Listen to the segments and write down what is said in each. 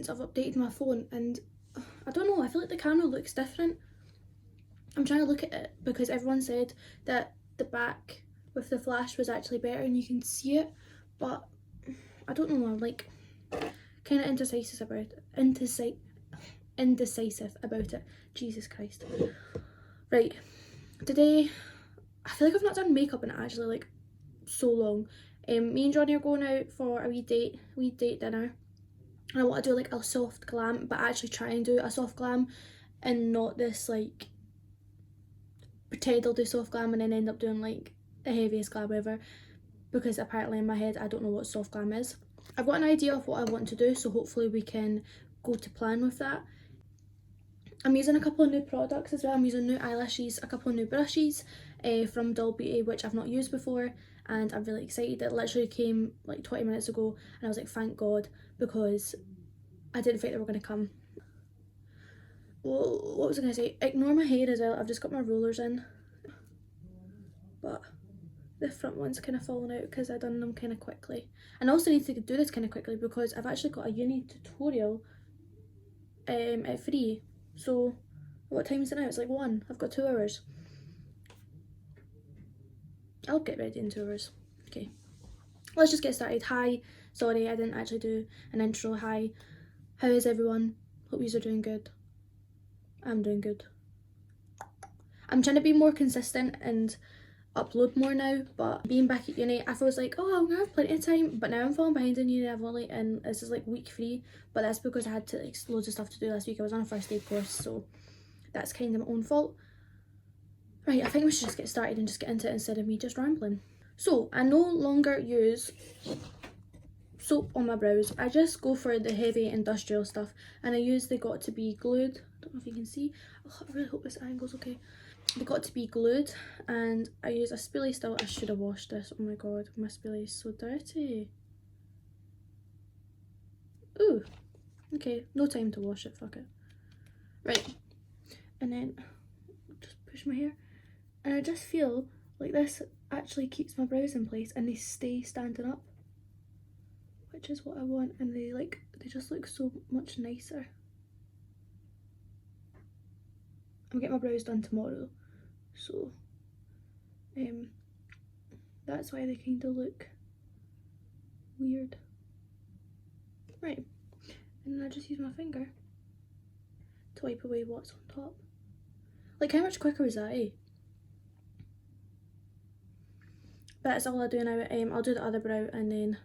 since I've updated my phone, and I don't know, I feel like the camera looks different. I'm trying to look at it because everyone said that the back with the flash was actually better and you can see it, but I don't know, I'm like kind of indecisive about it. Jesus Christ. Right, today I feel like I've not done makeup in actually like so long. Me and Johnny are going out for a wee date dinner, and I want to do like a soft glam, but actually try and do a soft glam and not this like pretend I'll do soft glam and then end up doing like the heaviest glam ever, because apparently in my head I don't know what soft glam is. I've got an idea of what I want to do, so hopefully we can go to plan with that. I'm using a couple of new products as well. I'm using new eyelashes, a couple of new brushes from Doll Beauty, which I've not used before, and I'm really excited. It literally came like 20 minutes ago and I was like, thank God, because I didn't think they were going to come. Well, what was I going to say? Ignore my hair as well. I've just got my rollers in, but the front one's kind of falling out because I've done them kind of quickly. And I also need to do this kind of quickly because I've actually got a uni tutorial at 3. So what time is it now? It's like 1. I've got 2 hours. I'll get ready in 2 hours. Okay, let's just get started. Hi, sorry I didn't actually do an intro. Hi, how is everyone? Hope you are doing good. I'm doing good. I'm trying to be more consistent and upload more now, but being back at uni, I was like, oh, I'm gonna have plenty of time, but now I'm falling behind in uni. I've only, and this is like week 3, but that's because I had to like loads of stuff to do last week. I was on a first aid course, so that's kind of my own fault. Right, I think we should just get started and just get into it instead of me just rambling. So I no longer use soap on my brows. I just go for the heavy industrial stuff, and I use the Got To Be Glued. I don't know if you can see. Oh, I really hope this angle's okay. They Got To Be Glued, and I use a spoolie still. I should have washed this. Oh my god, my spoolie is so dirty. Ooh, okay, no time to wash it, fuck it. Right, and then just push my hair, and I just feel like this actually keeps my brows in place and they stay standing up, which is what I want, and they just look so much nicer. I'm getting my brows done tomorrow, so that's why they kind of look weird. Right, and then I just use my finger to wipe away what's on top. Like, how much quicker is that, eh? But that's all I do now. I'll do the other brow and then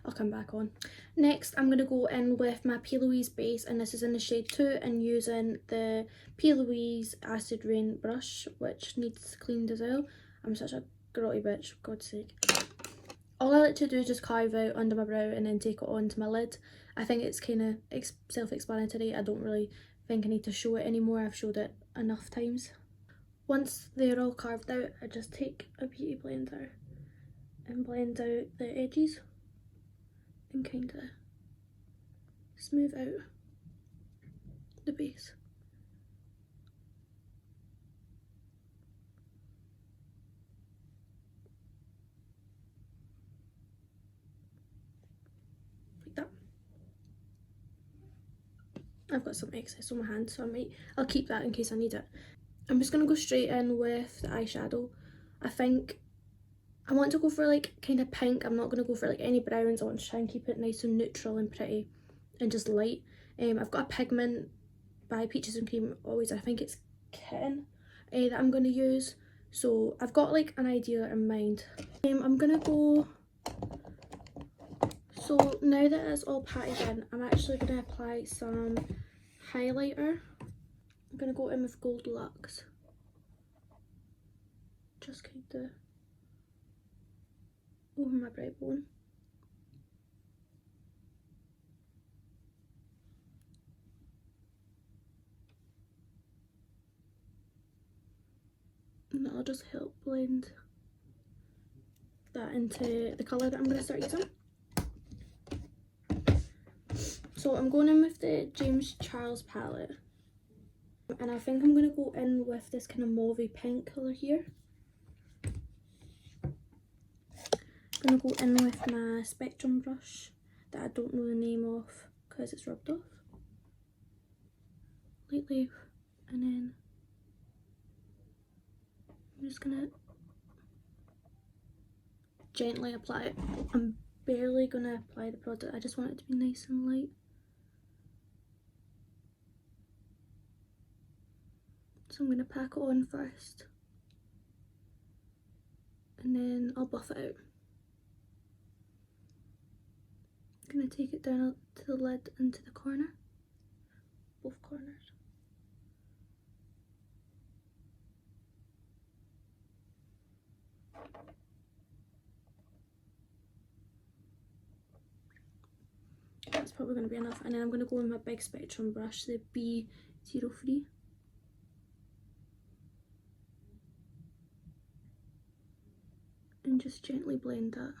I'll come back on. Next, I'm going to go in with my P. Louise base, and this is in the shade 2, and using the P. Louise Acid Rain brush, which needs cleaned as well. I'm such a grotty bitch, for God's sake. All I like to do is just carve out under my brow and then take it onto my lid. I think it's kind of self-explanatory. I don't really think I need to show it anymore. I've showed it enough times. Once they're all carved out, I just take a beauty blender and blend out the edges and kind of smooth out the base. Like that. I've got some excess on my hand, so I'll keep that in case I need it. I'm just going to go straight in with the eyeshadow. I think I want to go for like kind of pink. I'm not going to go for like any browns. I want to try and keep it nice and neutral and pretty and just light. I've got a pigment by Peaches and Cream, always, I think it's Kitten, that I'm going to use. So I've got like an idea in mind. I'm going to go, so now that it's all patted in, I'm actually going to apply some highlighter. I'm going to go in with Gold Luxe. Just kind of over my brow bone. And that'll just help blend that into the colour that I'm going to start using. So I'm going in with the James Charles palette. And I think I'm going to go in with this kind of mauvey pink colour here. I'm going to go in with my Spectrum brush that I don't know the name of because it's rubbed off. Lightly, and then I'm just gonna gently apply it. I'm barely gonna apply the product, I just want it to be nice and light. So I'm gonna pack it on first, and then I'll buff it out. I'm gonna take it down to the lid into the corner, both corners. That's probably going to be enough, and then I'm going to go with my big spectrum brush, the B03, and just gently blend that.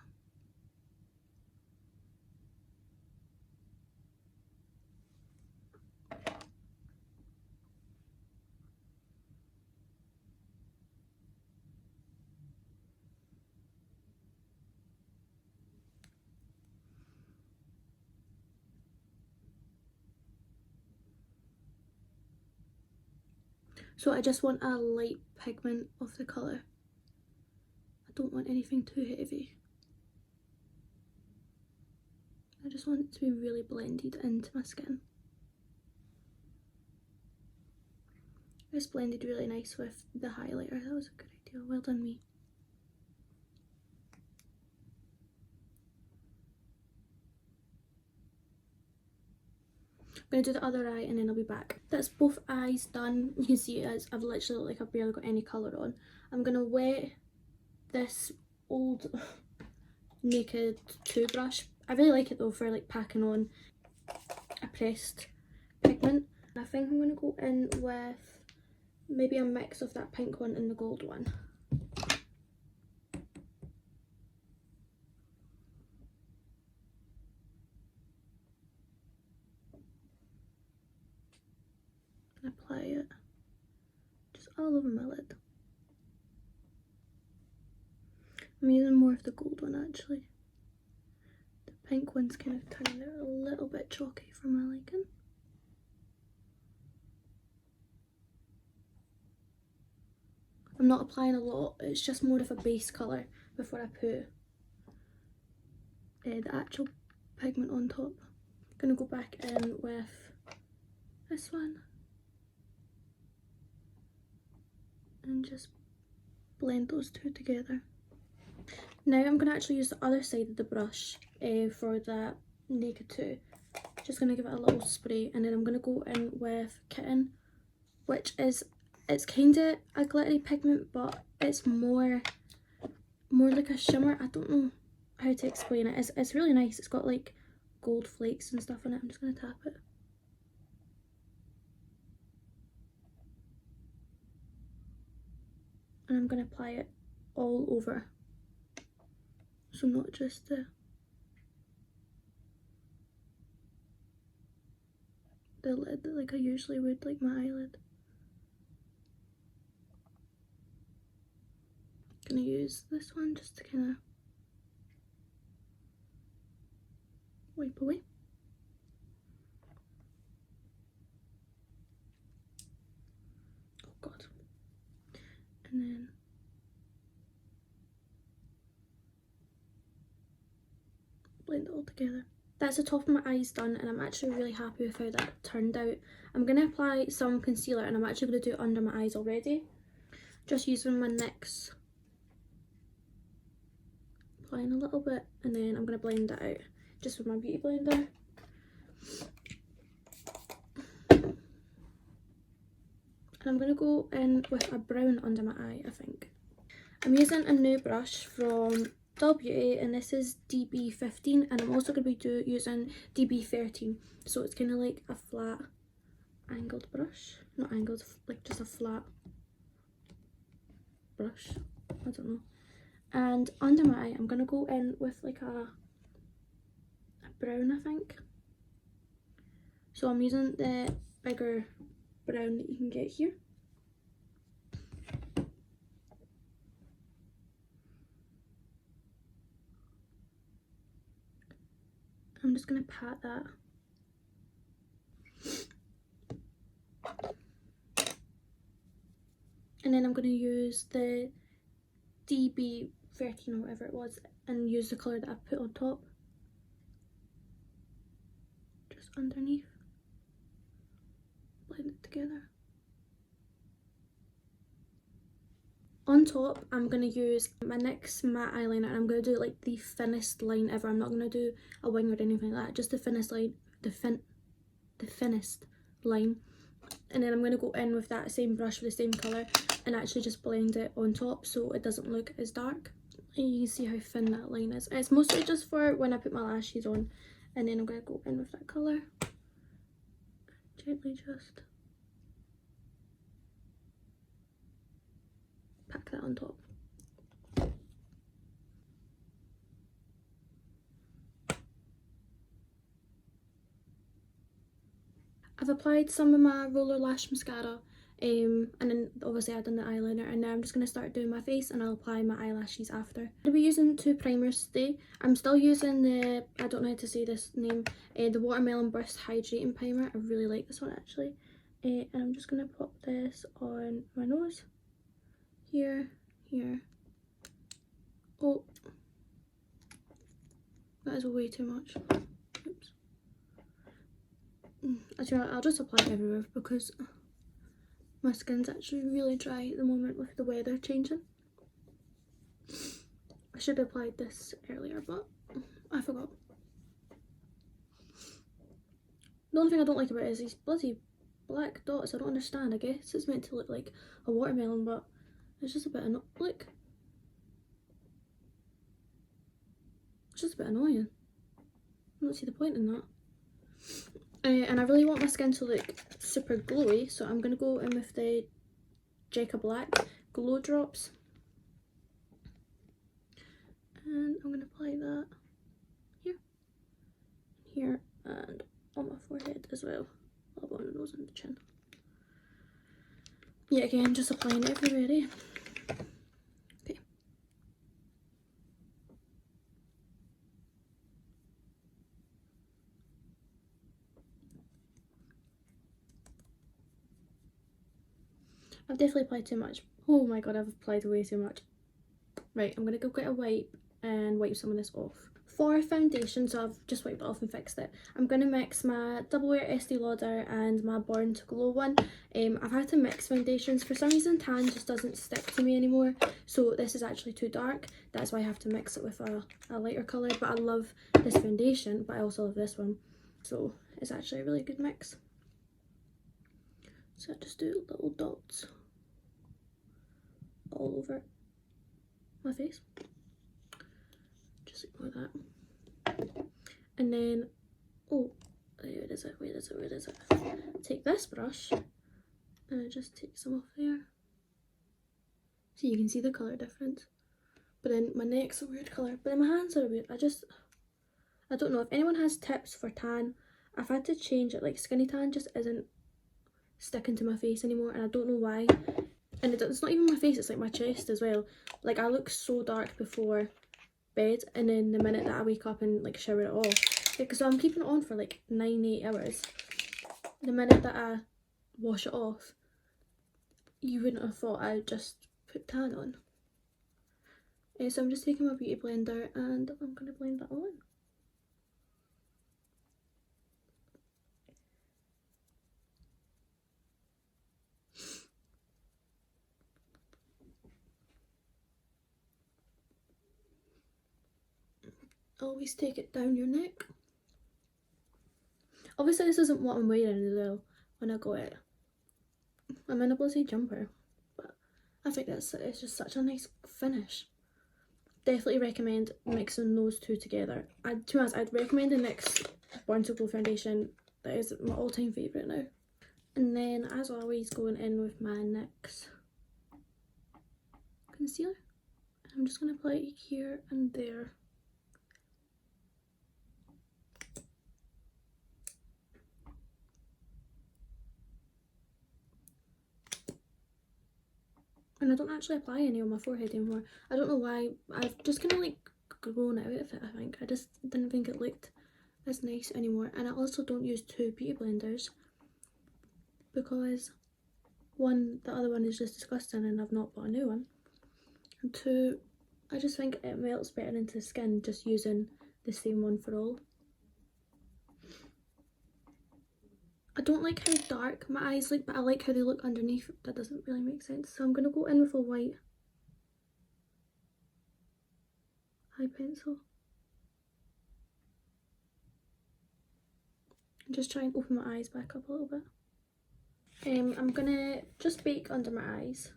So I just want a light pigment of the colour. I don't want anything too heavy. I just want it to be really blended into my skin. This blended really nice with the highlighter, that was a good idea, well done me. I'm going to do the other eye and then I'll be back. That's both eyes done. You can see it as I've literally looked like I've barely got any colour on. I'm going to wet this old Naked 2 brush. I really like it though for like packing on a pressed pigment. I think I'm going to go in with maybe a mix of that pink one and the gold one. Apply it just all over my lid. I'm using more of the gold one actually. The pink one's kind of turning out a little bit chalky for my liking. I'm not applying a lot, it's just more of a base colour before I put the actual pigment on top. I'm going to go back in with this one and just blend those two together. Now I'm going to actually use the other side of the brush for that Naked 2. Just going to give it a little spray, and then I'm going to go in with Kitten, which is, it's kind of a glittery pigment, but it's more like a shimmer. I don't know how to explain it. It's really nice. It's got like gold flakes and stuff in it. I'm just going to tap it. And I'm going to apply it all over. So not just the lid like I usually would, like my eyelid. I'm going to use this one just to kind of wipe away. Oh god. And then blend it all together. That's the top of my eyes done, and I'm actually really happy with how that turned out. I'm going to apply some concealer, and I'm actually going to do it under my eyes already. Just using my NYX. Applying a little bit, and then I'm going to blend it out just with my beauty blender. And I'm going to go in with a brown under my eye, I think. I'm using a new brush from Beauty, and this is DB15, and I'm also going to be using DB13, so it's kind of like a flat angled brush, not angled, like just a flat brush, I don't know. And under my eye I'm going to go in with like a brown, I think, so I'm using the bigger brown that you can get here. I'm just going to pat that And then I'm going to use the DB13 or whatever it was and use the colour that I put on top. Just underneath. Blend it together. On top, I'm going to use my NYX matte eyeliner, and I'm going to do like the thinnest line ever. I'm not going to do a wing or anything like that, just the thinnest line, the thinnest line. And then I'm going to go in with that same brush with the same colour and actually just blend it on top so it doesn't look as dark. And you can see how thin that line is. And it's mostly just for when I put my lashes on. And then I'm going to go in with that colour. Gently just pack that on top. I've applied some of my roller lash mascara, and then obviously I've done the eyeliner, and now I'm just going to start doing my face and I'll apply my eyelashes after. I'll be using 2 primers today. I'm still using the, I don't know how to say this name, the Watermelon Burst Hydrating Primer. I really like this one actually. And I'm just going to pop this on my nose. Here. Oh, that is way too much. Oops. Actually, I'll just apply it everywhere because my skin's actually really dry at the moment with the weather changing. I should have applied this earlier, but I forgot. The only thing I don't like about it is these bloody black dots. I don't understand. I guess it's meant to look like a watermelon, but it's just a bit look. It's just a bit annoying. I don't see the point in that. And I really want my skin to look super glowy, so I'm going to go in with the Jecca Black Glow Drops. And I'm going to apply that here, and on my forehead as well. A little bit on the nose and the chin. Yeah, again, just applying it everywhere, eh? Okay. I've definitely applied too much. Oh my god, I've applied way too much. Right, I'm going to go get a wipe and wipe some of this off. For foundation, so I've just wiped it off and fixed it, I'm going to mix my Double Wear Estee Lauder and my Born to Glow one. I've had to mix foundations. For some reason tan just doesn't stick to me anymore, so this is actually too dark. That's why I have to mix it with a lighter colour. But I love this foundation, but I also love this one, so it's actually a really good mix. So I just do little dots all over my face. Just ignore that. And then, oh, where is it? Take this brush and I just take some off there. So you can see the colour difference. But then my neck's a weird colour, but then my hands are weird. I don't know if anyone has tips for tan. I've had to change it, like skinny tan just isn't sticking to my face anymore, and I don't know why. And it's not even my face, it's like my chest as well. Like I look so dark before bed, and then the minute that I wake up and like shower it off, because I'm keeping it on for like 9-8 hours, the minute that I wash it off, you wouldn't have thought I'd just put tan on. So I'm just taking my beauty blender and I'm going to blend that on. Always take it down your neck. Obviously this isn't what I'm wearing as well when I go out. I'm in a bloody jumper, but I think it's just such a nice finish. Definitely recommend mixing those two together. To be honest, I'd recommend the NYX Born to Glow foundation. That is my all-time favourite now. And then, as always, going in with my NYX concealer. I'm just going to apply it here and there. And I don't actually apply any on my forehead anymore. I don't know why. I've just kind of like grown out of it, I think. I just didn't think it looked as nice anymore. And I also don't use two beauty blenders because one, the other one is just disgusting and I've not bought a new one. And two, I just think it melts better into the skin just using the same one for all. I don't like how dark my eyes look, but I like how they look underneath. That doesn't really make sense. So I'm going to go in with a white eye pencil. And just try and open my eyes back up a little bit. I'm going to just bake under my eyes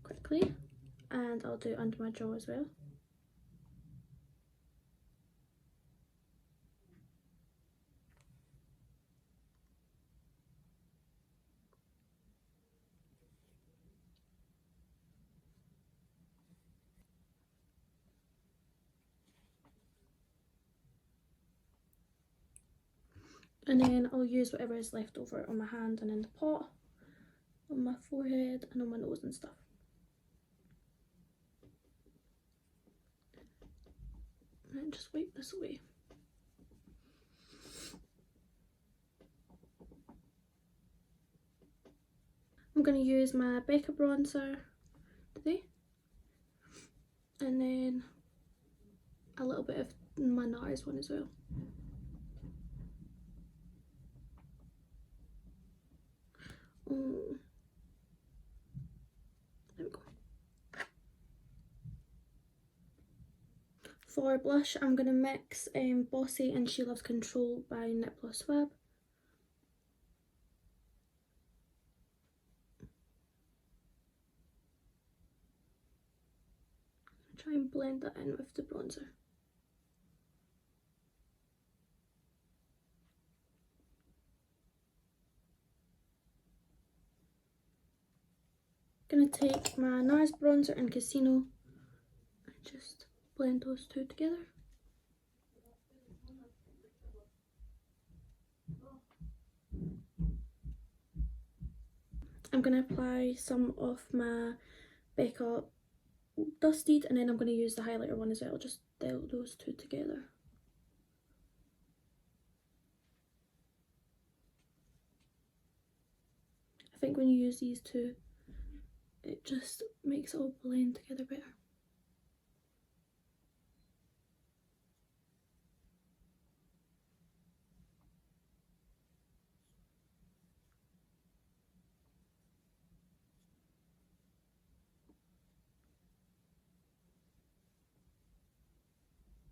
quickly. And I'll do under my jaw as well. And then I'll use whatever is left over on my hand and in the pot, on my forehead and on my nose and stuff. And just wipe this away. I'm going to use my Becca bronzer today. And then a little bit of my NARS one as well. Oh. There we go. For blush, I'm going to mix Bossy and She Loves Control by Knit Plus Fab. Try and blend that in with the bronzer. Gonna take my NARS bronzer and Casino and just blend those two together. I'm gonna apply some of my Becca Dusted and then I'm gonna use the highlighter one as well, just dial those two together. I think when you use these two, it just makes it all blend together better.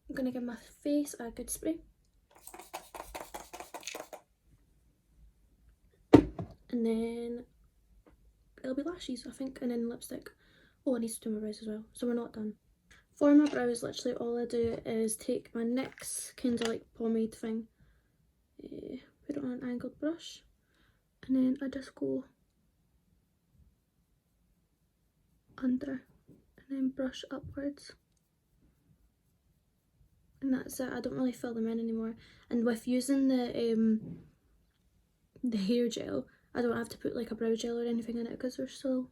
I'm gonna give my face a good spray. And then it'll be lashes, I think, and then lipstick. Oh, I need to do my brows as well, so we're not done. For my brows, literally all I do is take my NYX kind of like pomade thing, put it on an angled brush, and then I just go under and then brush upwards. And that's it. I don't really fill them in anymore. And with using the hair gel, I don't have to put like a brow gel or anything in it because they're so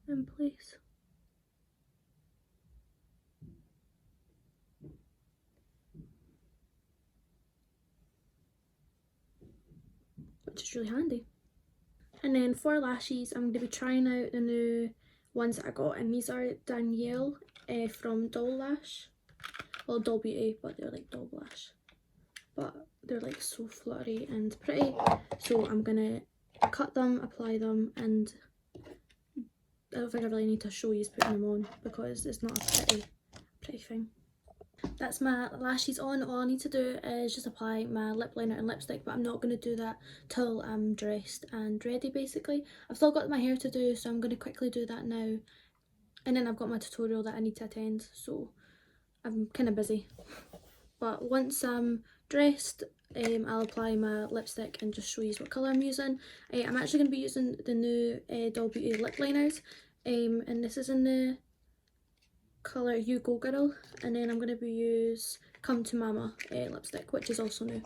in place. Which is really handy. And then for lashes, I'm going to be trying out the new ones that I got, and these are Danielle from Doll Lash. Well, Doll Beauty, but they're like Doll Lash. But they're like so fluttery and pretty. So I'm going to cut them, apply them, and I don't think I really need to show you putting them on because it's not a pretty thing. That's my lashes on. All I need to do is just apply my lip liner and lipstick, but I'm not going to do that till I'm dressed and ready basically. I've still got my hair to do, so I'm going to quickly do that now. And then I've got my tutorial that I need to attend, so I'm kind of busy. But once I'm dressed, I'll apply my lipstick and just show you what colour I'm using. I'm actually going to be using the new Doll Beauty lip liners, and this is in the colour You Go Girl, and then I'm going to use Come to Mama lipstick, which is also new.